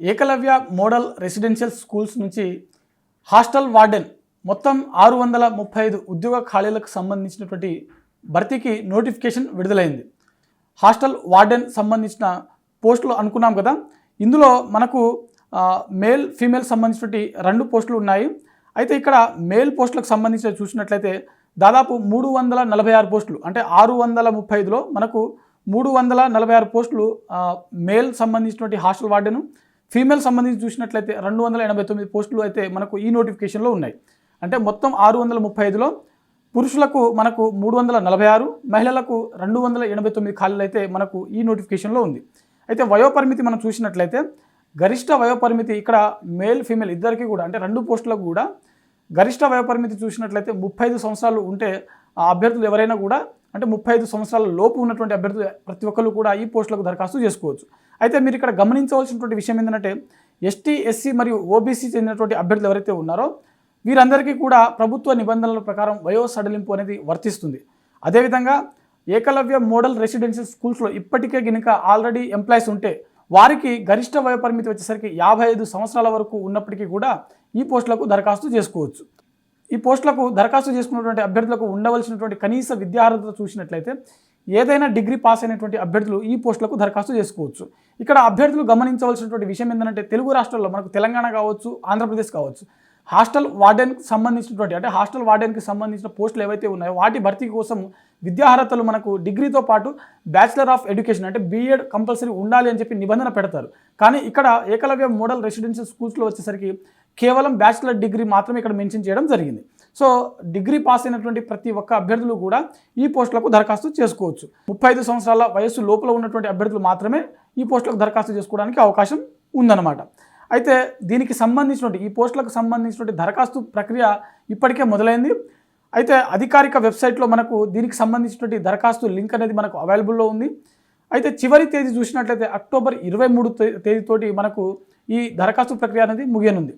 Eklavya model residential schools నుంచి hostel warden మొత్తం 635 ఉద్యోగ ఖాళీలకు సంబంధించినటువంటి భర్తీకి నోటిఫికేషన్ విడుదలైంది. హాస్టల్ వార్డెన్ సంబంధించిన పోస్టులు అనుకున్నాం కదా, ఇందులో మనకు మేల్ ఫీమేల్ సంబంధించినటువంటి 2 పోస్టులు ఉన్నాయి. అయితే ఇక్కడ మేల్ పోస్టులకు సంబంధించి చూసినట్లయితే దాదాపు 346 పోస్టులు, అంటే 635లో మనకు 346 పోస్టులు మేల్ సంబంధించినటువంటి హాస్టల్ వార్డెను, ఫీమేల్ సంబంధించి చూసినట్లయితే 289 పోస్టులు అయితే మనకు ఈ నోటిఫికేషన్లో ఉన్నాయి. అంటే మొత్తం 635లో పురుషులకు మనకు 346, మహిళలకు 289 ఖాళీలు అయితే మనకు ఈ నోటిఫికేషన్లో ఉంది. అయితే వయోపరిమితి మనం చూసినట్లయితే గరిష్ట వయోపరిమితి ఇక్కడ మేల్ ఫీమేల్ ఇద్దరికి కూడా, అంటే 2 పోస్టులకు కూడా గరిష్ట వయోపరిమితి చూసినట్లయితే 35 సంవత్సరాలు ఉంటే ఆ అభ్యర్థులు ఎవరైనా కూడా, అంటే 35 సంవత్సరాల లోపు ఉన్నటువంటి అభ్యర్థులు ప్రతి ఒక్కరు కూడా ఈ పోస్టులకు దరఖాస్తు చేసుకోవచ్చు. అయితే మీరు ఇక్కడ గమనించవలసినటువంటి విషయం ఏంటంటే ఎస్టీ, ఎస్సీ మరియు ఓబీసీ చెందినటువంటి అభ్యర్థులు ఎవరైతే ఉన్నారో వీరందరికీ కూడా ప్రభుత్వ నిబంధనల ప్రకారం వయో సడలింపు అనేది వర్తిస్తుంది. అదేవిధంగా ఏకలవ్య మోడల్ రెసిడెన్షియల్ స్కూల్స్లో ఇప్పటికే గినక ఆల్రెడీ ఎంప్లాయీస్ ఉంటే వారికి గరిష్ట వయోపరిమితి వచ్చేసరికి 55 సంవత్సరాల వరకు ఉన్నప్పటికీ కూడా ఈ పోస్టులకు దరఖాస్తు చేసుకోవచ్చు. ఈ పోస్టులకు దరఖాస్తు చేసుకున్నటువంటి అభ్యర్థులకు ఉండవలసినటువంటి కనీస విద్యార్హత చూసినట్లయితే ఏదైనా డిగ్రీ పాస్ అయినటువంటి అభ్యర్థులు ఈ పోస్టులకు దరఖాస్తు చేసుకోవచ్చు. ఇక్కడ అభ్యర్థులు గమనించవలసినటువంటి విషయం ఏంటంటే తెలుగు రాష్ట్రాల్లో మనకు తెలంగాణ కావచ్చు, ఆంధ్రప్రదేశ్ కావచ్చు, హాస్టల్ వార్డెన్కి సంబంధించినటువంటి, అంటే హాస్టల్ వార్డెన్కి సంబంధించిన పోస్టులు ఏవైతే ఉన్నాయో వాటి భర్తీ కోసం విద్యార్హతలు మనకు డిగ్రీతో పాటు బ్యాచిలర్ ఆఫ్ ఎడ్యుకేషన్, అంటే బీఎడ్ కంపల్సరీ ఉండాలి అని చెప్పి నిబంధన పెడతారు. కానీ ఇక్కడ ఏకలవ్య మోడల్ రెసిడెన్షియల్ స్కూల్స్లో వచ్చేసరికి కేవలం బ్యాచిలర్ డిగ్రీ మాత్రమే ఇక్కడ మెన్షన్ చేయడం జరిగింది. సో డిగ్రీ పాస్ అయినటువంటి ప్రతి ఒక్క అభ్యర్థులు కూడా ఈ పోస్టులకు దరఖాస్తు చేసుకోవచ్చు. 35 సంవత్సరాల వయస్సు లోపల ఉన్నటువంటి అభ్యర్థులు మాత్రమే ఈ పోస్టులకు దరఖాస్తు చేసుకోవడానికి అవకాశం ఉందన్నమాట. అయితే దీనికి సంబంధించినటువంటి, ఈ పోస్టులకు సంబంధించినటువంటి దరఖాస్తు ప్రక్రియ ఇప్పటికే మొదలైంది. అయితే అధికారిక వెబ్సైట్లో మనకు దీనికి సంబంధించినటువంటి దరఖాస్తు లింక్ అనేది మనకు అవైలబుల్లో ఉంది. అయితే చివరి తేదీ చూసినట్లయితే అక్టోబర్ 23 తేదీతోటి మనకు ఈ దరఖాస్తు ప్రక్రియ అనేది ముగియనుంది.